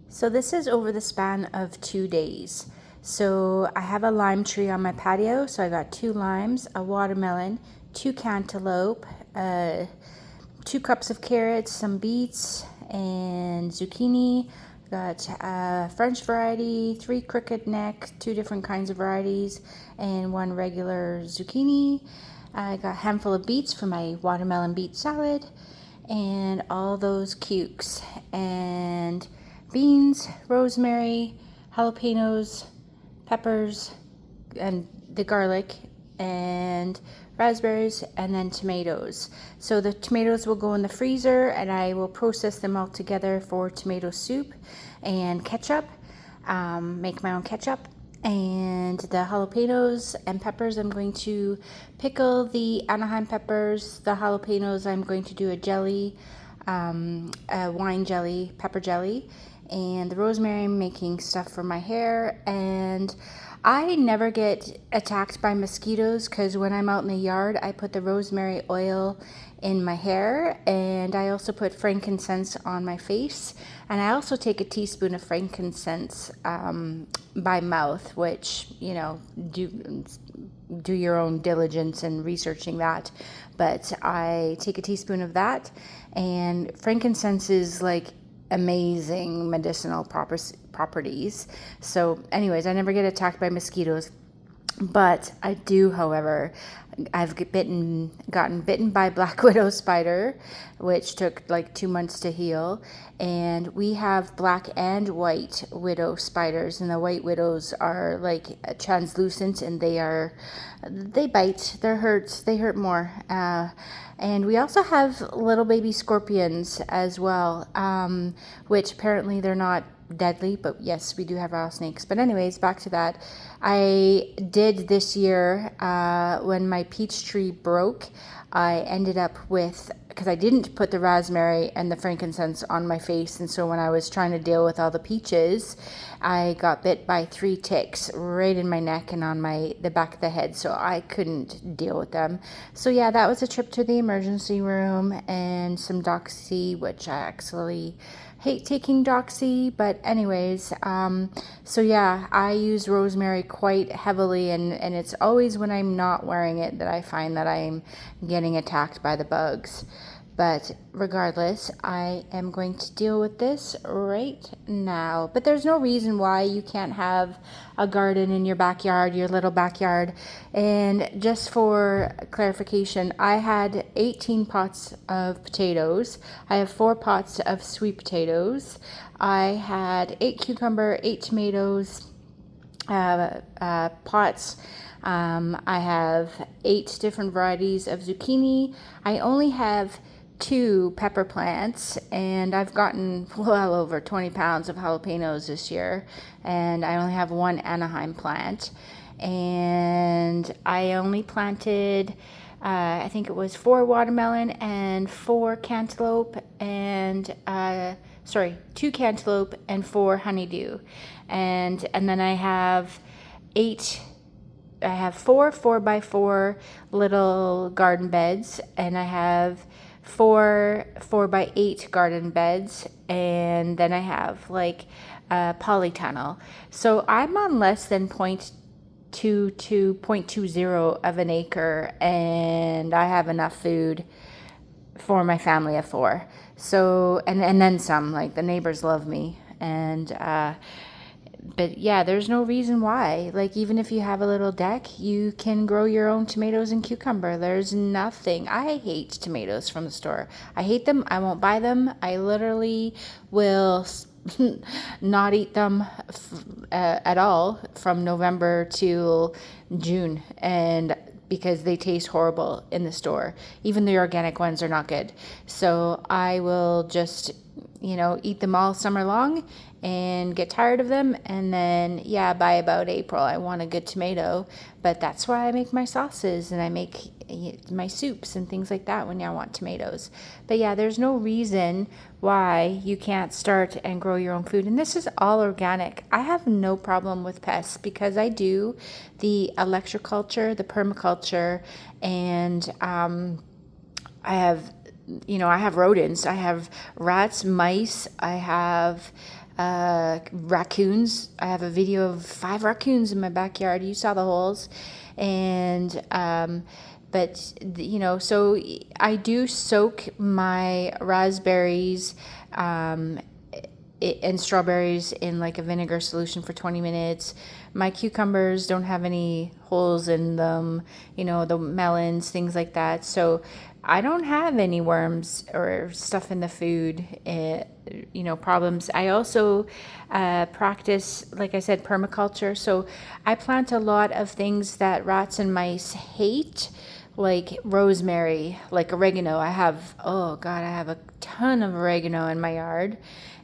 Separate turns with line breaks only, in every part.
So this is over the span of 2 days. So I have a lime tree on my patio. So I got 2 limes, a watermelon, 2 cantaloupe, 2 cups of carrots, some beets, and zucchini. Got French variety, 3 crooked neck, 2 different kinds of varieties, and 1 regular zucchini. I got a handful of beets for my watermelon beet salad, and all those cukes, and beans, rosemary, jalapenos, peppers, and the garlic, and raspberries, and then tomatoes. So the tomatoes will go in the freezer, and I will process them all together for tomato soup and ketchup. Make my own ketchup. And the jalapenos and peppers, I'm going to pickle the Anaheim peppers. The jalapenos, I'm going to do a jelly, a wine jelly, pepper jelly. And the rosemary, I'm making stuff for my hair. And I never get attacked by mosquitoes because when I'm out in the yard, I put the rosemary oil in my hair, and I also put frankincense on my face, and I also take a teaspoon of frankincense by mouth, which, do your own diligence in researching that. But I take a teaspoon of that, and frankincense is like amazing medicinal properties. So anyways, I never get attacked by mosquitoes. But I do, however, I've gotten bitten by black widow spider, which took like 2 months to heal. And we have black and white widow spiders, and the white widows are like translucent, and they bite. They hurt more. And we also have little baby scorpions as well, which apparently they're not deadly, but yes, we do have rattlesnakes. But anyways, back to that. I did this year, when my peach tree broke, I ended up with, because I didn't put the raspberry and the frankincense on my face, and so when I was trying to deal with all the peaches, I got bit by 3 ticks right in my neck and on the back of the head, so I couldn't deal with them. So yeah, that was a trip to the emergency room and some Doxy, which I actually hate taking Doxy, but anyways, so yeah, I use rosemary quite heavily, and it's always when I'm not wearing it that I find that I'm getting attacked by the bugs. But regardless, I am going to deal with this right now. But there's no reason why you can't have a garden in your backyard, your little backyard. And just for clarification, I had 18 pots of potatoes. I have 4 pots of sweet potatoes. I had 8 cucumber, 8 tomatoes, pots. I have 8 different varieties of zucchini. I only have 2 pepper plants, and I've gotten well over 20 pounds of jalapenos this year, and I only have 1 Anaheim plant, and I only planted I think it was 4 watermelon and 4 cantaloupe, and 2 cantaloupe and 4 honeydew, and then I have 4 4x4 little garden beds, and I have 4 4x8 garden beds, and then I have like a polytunnel. So I'm on less than 0.2 to 0.20 of an acre, and I have enough food for my family of 4. So, and then some, like the neighbors love me. And, but yeah, there's no reason why. Like, even if you have a little deck, you can grow your own tomatoes and cucumber. There's nothing. I hate tomatoes from the store. I hate them. I won't buy them. I literally will not eat them at all from November till June, and because they taste horrible in the store. Even the organic ones are not good. So I will just, eat them all summer long and get tired of them. And then, yeah, by about April, I want a good tomato. But that's why I make my sauces, and I make my soups and things like that when I want tomatoes. But yeah, there's no reason why you can't start and grow your own food. And this is all organic. I have no problem with pests because I do the electroculture, the permaculture, and I have rodents. I have rats, mice. I have raccoons. I have a video of 5 raccoons in my backyard. You saw the holes. And but so I do soak my raspberries and strawberries in like a vinegar solution for 20 minutes. My cucumbers don't have any holes in them, the melons, things like that. So I don't have any worms or stuff in the food, problems. I also practice, like I said, permaculture. So I plant a lot of things that rats and mice hate, like rosemary, like oregano. I have a ton of oregano in my yard.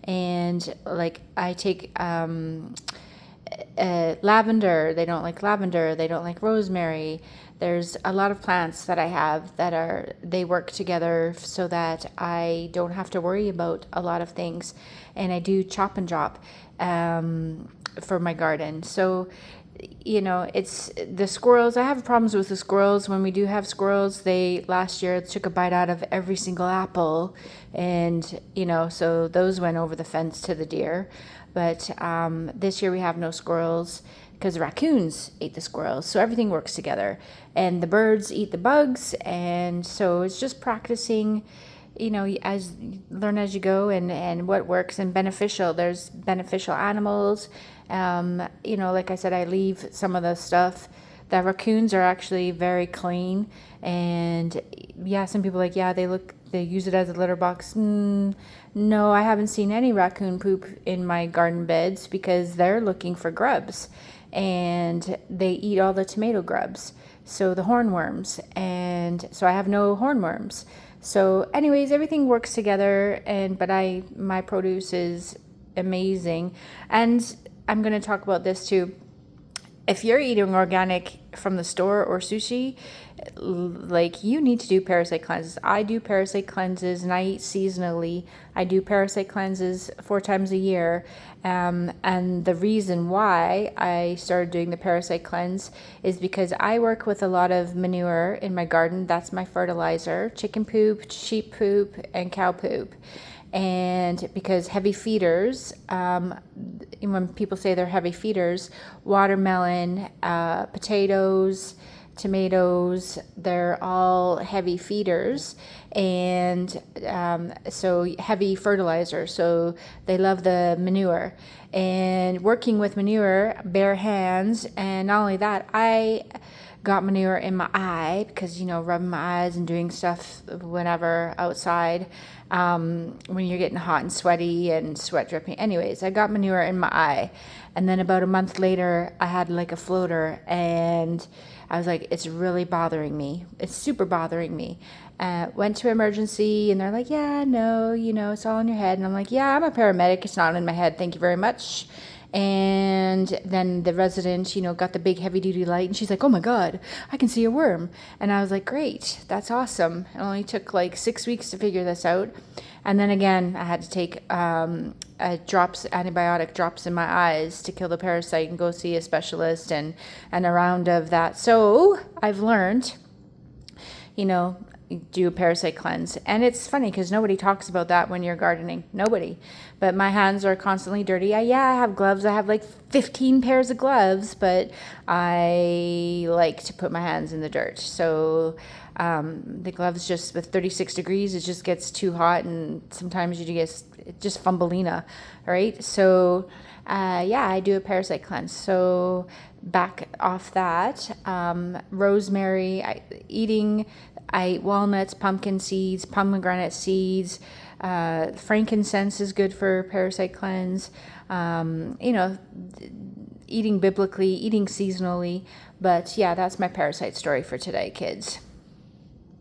And like I take lavender. They don't like lavender. They don't like rosemary. There's a lot of plants that I have they work together so that I don't have to worry about a lot of things. And I do chop and drop for my garden. So, it's the squirrels. I have problems with the squirrels. When we do have squirrels, they last year took a bite out of every single apple. And, so those went over the fence to the deer. But this year we have no squirrels because the raccoons ate the squirrels. So everything works together. And the birds eat the bugs. And so it's just practicing, learn as you go and what works and beneficial. There's beneficial animals. Like I said, I leave some of the stuff. The raccoons are actually very clean. And yeah, some people they use it as a litter box. No, I haven't seen any raccoon poop in my garden beds because they're looking for grubs and they eat all the tomato grubs. So the hornworms, and so I have no hornworms. So anyways, everything works together but my produce is amazing. And I'm going to talk about this too. If you're eating organic from the store or sushi, like you need to do parasite cleanses. I do parasite cleanses and I eat seasonally. I do parasite cleanses 4 times a year. And the reason why I started doing the parasite cleanse is because I work with a lot of manure in my garden. That's my fertilizer: chicken poop, sheep poop, and cow poop. And because heavy feeders, when people say they're heavy feeders, watermelon, potatoes, tomatoes, they're all heavy feeders, and so heavy fertilizer. So they love the manure. And working with manure, bare hands, and not only that, I got manure in my eye because, rubbing my eyes and doing stuff whenever outside, when you're getting hot and sweaty and sweat dripping. Anyways, I got manure in my eye. And then about a month later, I had like a floater and I was like, it's really bothering me. It's super bothering me. Went to emergency and they're like, yeah, no, it's all in your head. And I'm like, yeah, I'm a paramedic. It's not in my head. Thank you very much. And then the resident, got the big heavy duty light and she's like, oh my God, I can see a worm. And I was like, great, that's awesome. It only took like 6 weeks to figure this out. And then again, I had to take antibiotic drops in my eyes to kill the parasite and go see a specialist and a round of that. So I've learned, do a parasite cleanse. And it's funny because nobody talks about that when you're gardening. Nobody. But my hands are constantly dirty. I have gloves. I have like 15 pairs of gloves, but I like to put my hands in the dirt. So the gloves, just with 36 degrees, it just gets too hot and sometimes you get just fumbleina, right? So I do a parasite cleanse. So back off that, rosemary, I eat walnuts, pumpkin seeds, pomegranate seeds. Frankincense is good for parasite cleanse. Eating biblically, eating seasonally. But yeah, that's my parasite story for today, kids.